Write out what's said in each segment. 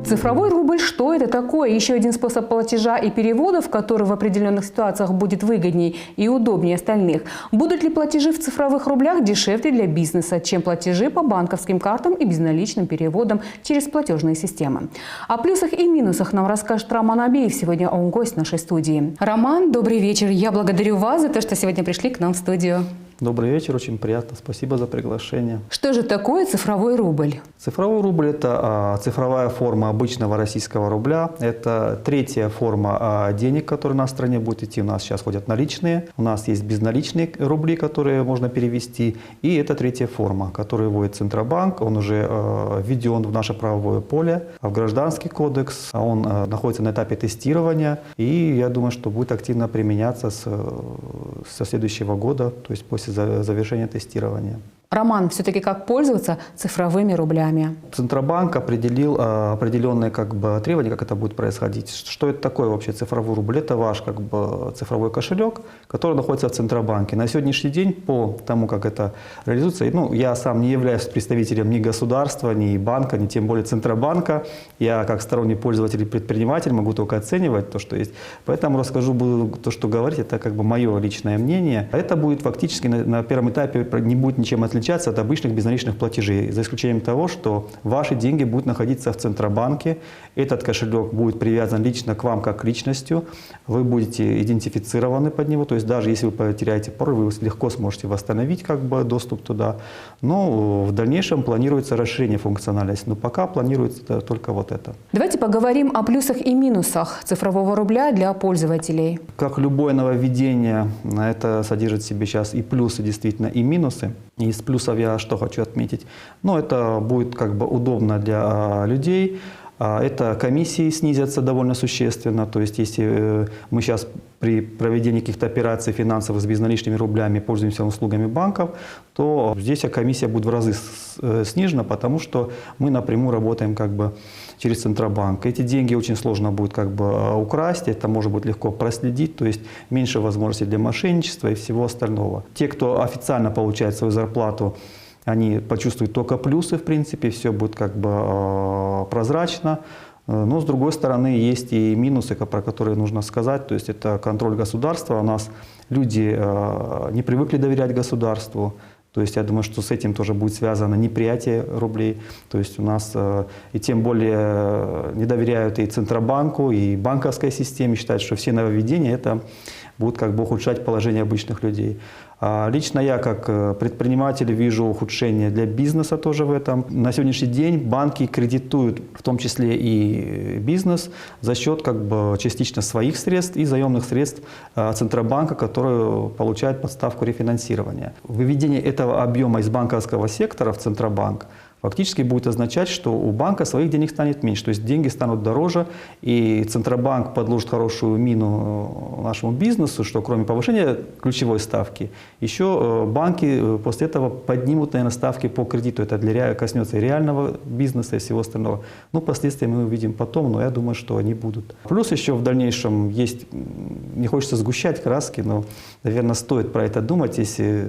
Цифровой рубль – что это такое? Еще один способ платежа и переводов, который в определенных ситуациях будет выгоднее и удобнее остальных. Будут ли платежи в цифровых рублях дешевле для бизнеса, чем платежи по банковским картам и безналичным переводам через платежные системы? О плюсах и минусах нам расскажет Роман Абеев. Сегодня он гость нашей студии. Роман, добрый вечер. Я благодарю вас за то, что сегодня пришли к нам в студию. Добрый вечер, очень приятно. Спасибо за приглашение. Что же такое цифровой рубль? Цифровой рубль – это цифровая форма обычного российского рубля. Это третья форма денег, которая у нас в стране будет идти. У нас сейчас ходят наличные, у нас есть безналичные рубли, которые можно перевести. И это третья форма, которую вводит Центробанк. Он уже введен в наше правовое поле, в Гражданский кодекс. Он находится на этапе тестирования. И я думаю, что будет активно применяться со следующего года, то есть после завершения тестирования. Роман, все-таки как пользоваться цифровыми рублями? Центробанк определил определенные требования, как это будет происходить. Что это такое вообще цифровой рубль? Это ваш цифровой кошелек, который находится в Центробанке. На сегодняшний день, по тому, как это реализуется, я сам не являюсь представителем ни государства, ни банка, ни тем более Центробанка. Я как сторонний пользователь и предприниматель могу только оценивать то, что есть. Поэтому расскажу то, что говорить, это мое личное мнение. Это будет фактически на первом этапе не будет ничем отличаться от обычных безналичных платежей, за исключением того, что ваши деньги будут находиться в Центробанке, этот кошелек будет привязан лично к вам как к личностью, вы будете идентифицированы под него, то есть даже если вы потеряете пароль, вы легко сможете восстановить доступ туда. Но в дальнейшем планируется расширение функциональности, но пока планируется только вот это. Давайте поговорим о плюсах и минусах цифрового рубля для пользователей. Как любое нововведение, это содержит в себе сейчас и плюсы действительно, и минусы. Из плюсов я что хочу отметить? Это будет удобно для людей. Это комиссии снизятся довольно существенно. То есть если мы сейчас при проведении каких-то операций финансовых с безналичными рублями пользуемся услугами банков, то здесь комиссия будет в разы снижена, потому что мы напрямую работаем через Центробанк. Эти деньги очень сложно будет украсть, это может быть легко проследить, то есть меньше возможностей для мошенничества и всего остального. Те, кто официально получает свою зарплату, они почувствуют только плюсы, в принципе, все будет прозрачно. Но, с другой стороны, есть и минусы, про которые нужно сказать. То есть это контроль государства. У нас люди не привыкли доверять государству. То есть я думаю, что с этим тоже будет связано неприятие рублей. То есть у нас и тем более не доверяют и Центробанку, и банковской системе. Считают, что все нововведения это будут ухудшать положение обычных людей. Лично я, как предприниматель, вижу ухудшение для бизнеса тоже в этом. На сегодняшний день банки кредитуют, в том числе и бизнес, за счет частично своих средств и заемных средств Центробанка, которые получают подставку рефинансирования. Выведение этого объема из банковского сектора в Центробанк фактически будет означать, что у банка своих денег станет меньше, то есть деньги станут дороже, и Центробанк подложит хорошую мину нашему бизнесу, что кроме повышения ключевой ставки, еще банки после этого поднимут, наверное, ставки по кредиту. Это коснется и реального бизнеса, и всего остального. Последствия мы увидим потом, но я думаю, что они будут. Плюс еще в дальнейшем есть, не хочется сгущать краски, но, наверное, стоит про это думать, если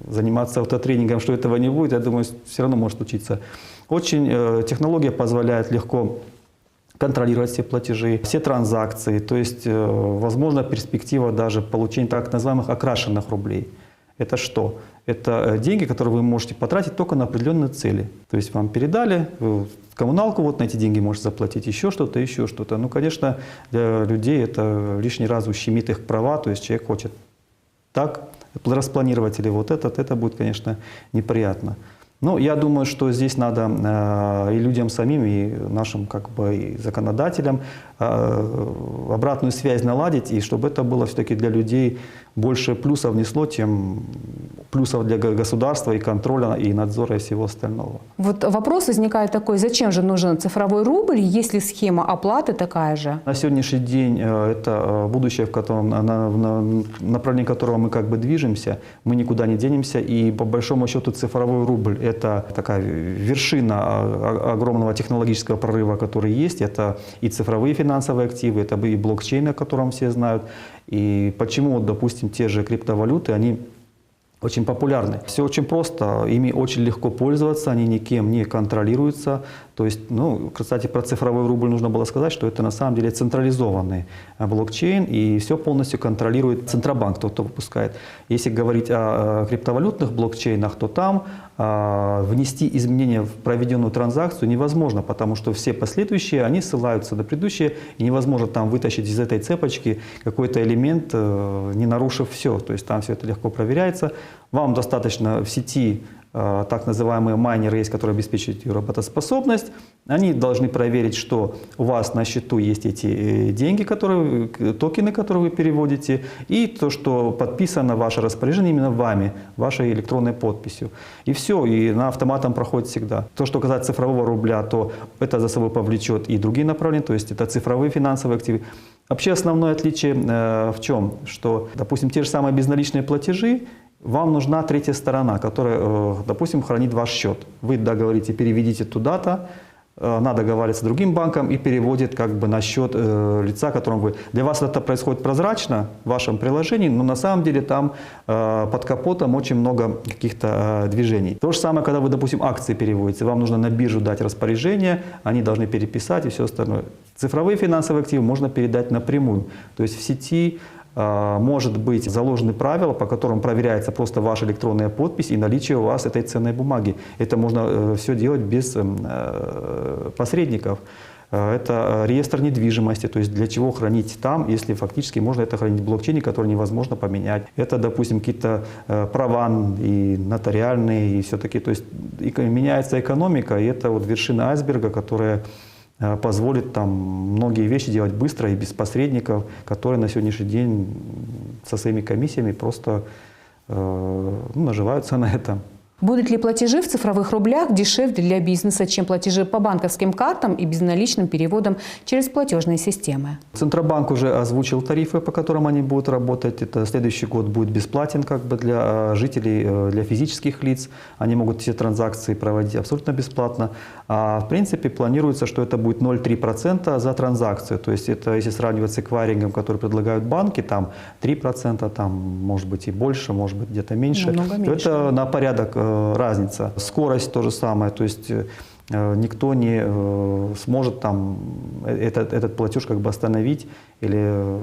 заниматься автотренингом, что этого не будет, я думаю, все равно может случиться. Технология позволяет легко контролировать все платежи, все транзакции, то есть возможна перспектива даже получения так называемых окрашенных рублей. Это что? Это деньги, которые вы можете потратить только на определенные цели. То есть вам передали, коммуналку, на эти деньги можете заплатить, еще что-то, еще что-то. Конечно, для людей это лишний раз ущемит их права, то есть человек хочет так распланировать или это будет, конечно, неприятно. Но я думаю, что здесь надо и людям самим, и нашим и законодателям обратную связь наладить, и чтобы это было все-таки для людей больше плюсов внесло, чем плюсов для государства и контроля, и надзора, и всего остального. Вопрос возникает такой: зачем же нужен цифровой рубль, если схема оплаты такая же? На сегодняшний день это будущее, в направлении которого мы движемся, мы никуда не денемся, и по большому счету цифровой рубль – это такая вершина огромного технологического прорыва, который есть. Это и цифровые финансовые активы, это и блокчейн, о котором все знают. И почему, допустим, те же криптовалюты, они очень популярны. Все очень просто, ими очень легко пользоваться, они никем не контролируются. То есть, ну, кстати, про цифровой рубль нужно было сказать, что это на самом деле централизованный блокчейн, и все полностью контролирует Центробанк, тот, кто выпускает. Если говорить о криптовалютных блокчейнах, то там внести изменения в проведенную транзакцию невозможно, потому что все последующие, они ссылаются на предыдущие, и невозможно там вытащить из этой цепочки какой-то элемент, не нарушив все. То есть там все это легко проверяется. Вам достаточно в сети так называемые майнеры есть, которые обеспечивают ее работоспособность. Они должны проверить, что у вас на счету есть эти деньги, токены, которые вы переводите, и то, что подписано ваше распоряжение именно вами, вашей электронной подписью. И все, и на автоматом проходит всегда. То, что касается цифрового рубля, то это за собой повлечет и другие направления, то есть это цифровые финансовые активы. Вообще основное отличие в чем? Что, допустим, те же самые безналичные платежи, вам нужна третья сторона, которая, допустим, хранит ваш счет. Вы договорите, переведите туда-то, она договаривается с другим банком и переводит как бы на счет лица, которым вы... Для вас это происходит прозрачно в вашем приложении, но на самом деле там под капотом очень много каких-то движений. То же самое, когда вы, допустим, акции переводите. Вам нужно на биржу дать распоряжение, они должны переписать и все остальное. Цифровые финансовые активы можно передать напрямую. То есть в сети может быть заложены правила, по которым проверяется просто ваша электронная подпись и наличие у вас этой ценной бумаги. Это можно все делать без посредников. Это реестр недвижимости, то есть для чего хранить там, если фактически можно это хранить в блокчейне, который невозможно поменять. Это, допустим, какие-то права и нотариальные, и все-таки, то есть меняется экономика, и это вот вершина айсберга, которая позволит там многие вещи делать быстро и без посредников, которые на сегодняшний день со своими комиссиями просто наживаются на этом. Будут ли платежи в цифровых рублях дешевле для бизнеса, чем платежи по банковским картам и безналичным переводам через платежные системы? Центробанк уже озвучил тарифы, по которым они будут работать. Это следующий год будет бесплатен как бы для жителей, для физических лиц. Они могут все транзакции проводить абсолютно бесплатно. А в принципе планируется, что это будет 0,3% за транзакцию. То есть это если сравнивать с эквайрингом, который предлагают банки, там 3%, там может быть и больше, может быть где-то меньше. Намного меньше. Это на порядок разница. Скорость то же самое, то есть никто не сможет там этот платеж как бы остановить или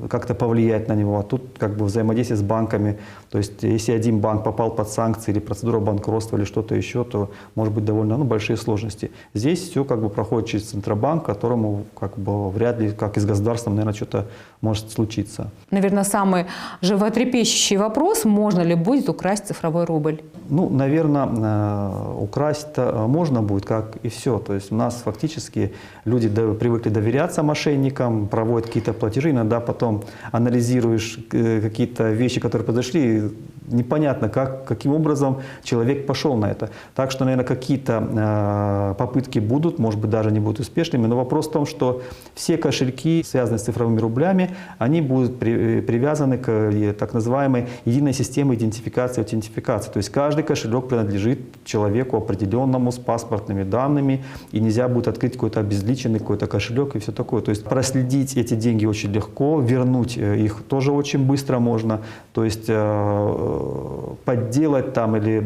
как-то повлиять на него. А тут как бы взаимодействие с банками. То есть если один банк попал под санкции или процедура банкротства или что-то еще, то может быть довольно большие сложности. Здесь все как бы проходит через Центробанк, которому как бы вряд ли, как и с государством, наверное, что-то может случиться. Наверное, самый животрепещущий вопрос: можно ли будет украсть цифровой рубль? Ну, наверное, украсть-то можно будет, как и все. То есть у нас фактически люди привыкли доверяться мошенникам, проводят какие-то платежи, иногда потом анализируешь какие-то вещи, которые произошли, непонятно, каким образом человек пошел на это. Так что, наверное, какие-то попытки будут, может быть, даже не будут успешными, но вопрос в том, что все кошельки, связанные с цифровыми рублями, они будут привязаны к так называемой единой системе идентификации и аутентификации. То есть каждый кошелек принадлежит человеку определенному с паспортными данными, и нельзя будет открыть какой-то обезличенный какой-то кошелек и все такое. То есть проследить эти деньги очень легко, вернуть их тоже очень быстро можно. То есть подделать там или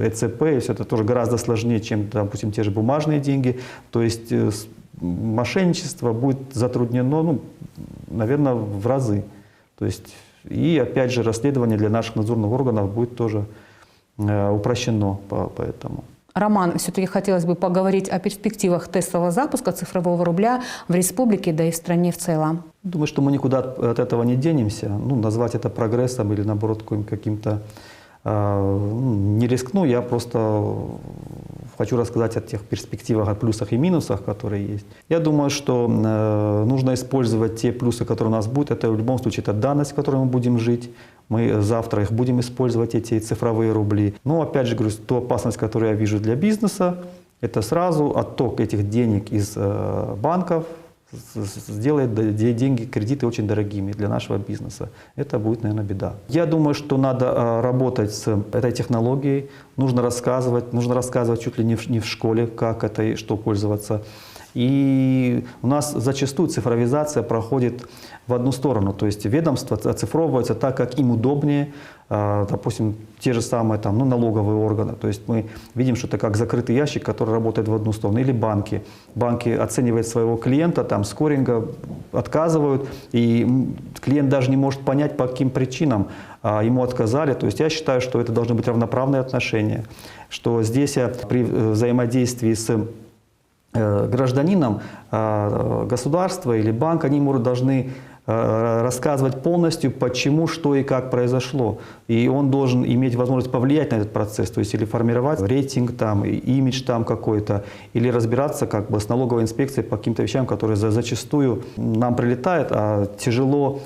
ЭЦП, и все это тоже гораздо сложнее, чем, допустим, те же бумажные деньги. То есть мошенничество будет затруднено, ну, наверное, в разы. То есть, и опять же расследование для наших надзорных органов будет тоже упрощено поэтому. Роман, все-таки хотелось бы поговорить о перспективах тестового запуска цифрового рубля в республике, да и в стране в целом. Думаю, что мы никуда от этого не денемся. Ну, назвать это прогрессом или, наоборот, каким-то не рискну. Я просто хочу рассказать о тех перспективах, о плюсах и минусах, которые есть. Я думаю, что нужно использовать те плюсы, которые у нас будут. Это в любом случае это данность, в которой мы будем жить. Мы завтра их будем использовать, эти цифровые рубли. Но опять же говорю, ту опасность, которую я вижу для бизнеса, это сразу отток этих денег из банков сделает деньги, кредиты очень дорогими для нашего бизнеса. Это будет, наверное, беда. Я думаю, что надо работать с этой технологией. Нужно рассказывать чуть ли не в школе, как это и что пользоваться. И у нас зачастую цифровизация проходит в одну сторону. То есть ведомства оцифровываются так, как им удобнее. допустим, те же самые там, ну, налоговые органы. То есть мы видим, что это как закрытый ящик, который работает в одну сторону. Или банки. Банки оценивают своего клиента, там скоринга отказывают, и клиент даже не может понять, по каким причинам ему отказали. То есть я считаю, что это должны быть равноправные отношения, что здесь при взаимодействии с гражданином государство или банк, они должны рассказывать полностью, почему, что и как произошло. И он должен иметь возможность повлиять на этот процесс, то есть или формировать рейтинг, там, имидж там какой-то, или разбираться как бы с налоговой инспекцией по каким-то вещам, которые зачастую нам прилетают, а тяжело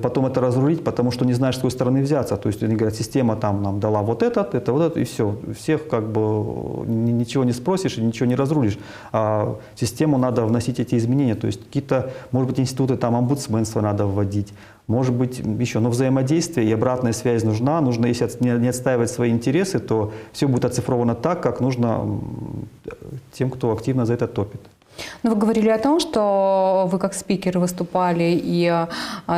потом это разрулить, потому что не знаешь, с какой стороны взяться. То есть они говорят, система там нам дала вот это, и все. Всех как бы ничего не спросишь и ничего не разрулишь. А в систему надо вносить эти изменения. То есть какие-то, может быть, институты там омбудсменства надо вводить. Может быть, еще. Но взаимодействие и обратная связь нужна. Нужно, если не отстаивать свои интересы, то все будет оцифровано так, как нужно тем, кто активно за это топит. Но вы говорили о том, что вы как спикер выступали и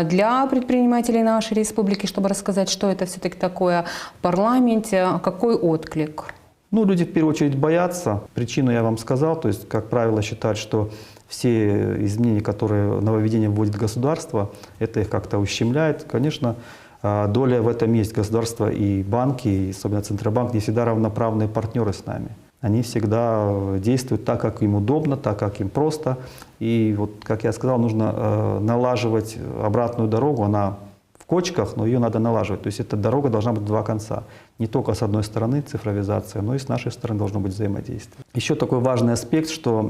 для предпринимателей нашей республики, чтобы рассказать, что это все-таки такое в парламенте, какой отклик? Ну, люди в первую очередь боятся. Причину я вам сказал. То есть, как правило, считают, что все изменения, которые нововведение вводит государство, это их как-то ущемляет. Конечно, доля в этом есть. Государство и банки, и особенно Центробанк, не всегда равноправные партнеры с нами. Они всегда действуют так, как им удобно, так, как им просто. И вот, как я сказал, нужно налаживать обратную дорогу. Она в кочках, но ее надо налаживать. То есть эта дорога должна быть в два конца. Не только с одной стороны цифровизация, но и с нашей стороны должно быть взаимодействие. Еще такой важный аспект, что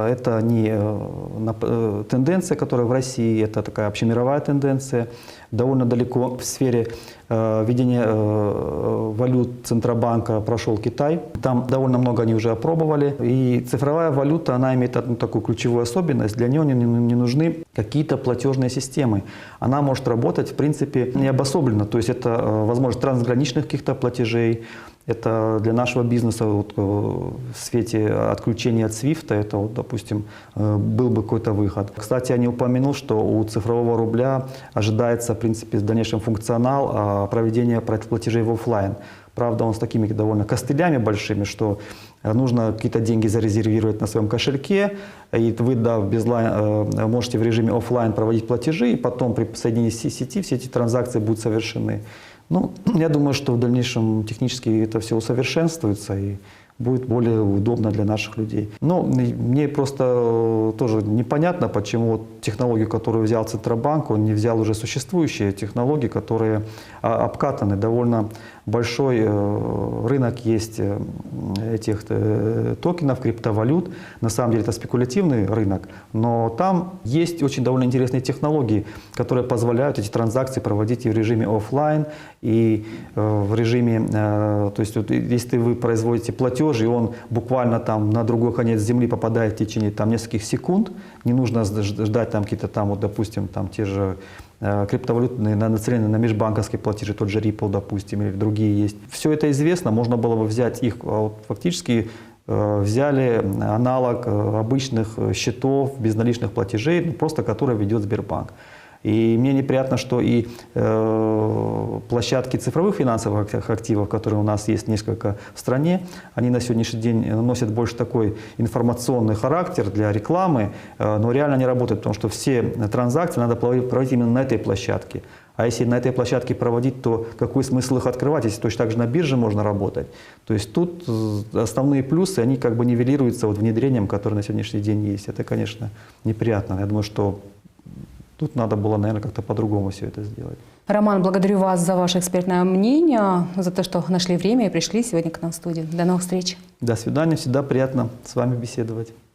это не тенденция, которая в России, это такая общемировая тенденция. Довольно далеко в сфере введения валют Центробанка прошел Китай. Там довольно много они уже опробовали. И цифровая валюта, она имеет одну такую ключевую особенность. Для нее не нужны какие-то платежные системы. Она может работать, в принципе, не обособленно. То есть это возможность трансграничных каких-то платежей. Это для нашего бизнеса вот, в свете отключения от SWIFT, это, вот, допустим, был бы какой-то выход. Кстати, я не упомянул, что у цифрового рубля ожидается, в принципе, в дальнейшем функционал проведения платежей в офлайн. Правда, он с такими довольно костылями большими, что нужно какие-то деньги зарезервировать на своем кошельке, и вы, да, можете в режиме офлайн проводить платежи, и потом при соединении с сети все эти транзакции будут совершены. Ну, я думаю, что в дальнейшем технически это все усовершенствуется и будет более удобно для наших людей. Но мне просто тоже непонятно, почему вот технологию, которую взял Центробанк, он не взял уже существующие технологии, которые обкатаны. Довольно большой рынок есть этих токенов, криптовалют. На самом деле это спекулятивный рынок, но там есть очень довольно интересные технологии, которые позволяют эти транзакции проводить и в режиме офлайн, и в режиме, то есть вот, если вы производите платеж, и он буквально там на другой конец земли попадает в течение там нескольких секунд, не нужно ждать там какие-то там, вот, допустим, там те же криптовалютные нацелены на межбанковские платежи, тот же Ripple, допустим, или другие есть. Все это известно, можно было бы взять их, вот, фактически взяли аналог обычных счетов, безналичных платежей, просто которые ведет Сбербанк. И мне неприятно, что и площадки цифровых финансовых активов, которые у нас есть несколько в стране, они на сегодняшний день носят больше такой информационный характер для рекламы, но реально не работают, потому что все транзакции надо проводить именно на этой площадке. А если на этой площадке проводить, то какой смысл их открывать, если точно так же на бирже можно работать? То есть тут основные плюсы, они как бы нивелируются вот внедрением, которое на сегодняшний день есть. Это, конечно, неприятно. Я думаю, что тут надо было, наверное, как-то по-другому все это сделать. Роман, благодарю вас за ваше экспертное мнение, за то, что нашли время и пришли сегодня к нам в студию. До новых встреч. До свидания. Всегда приятно с вами беседовать.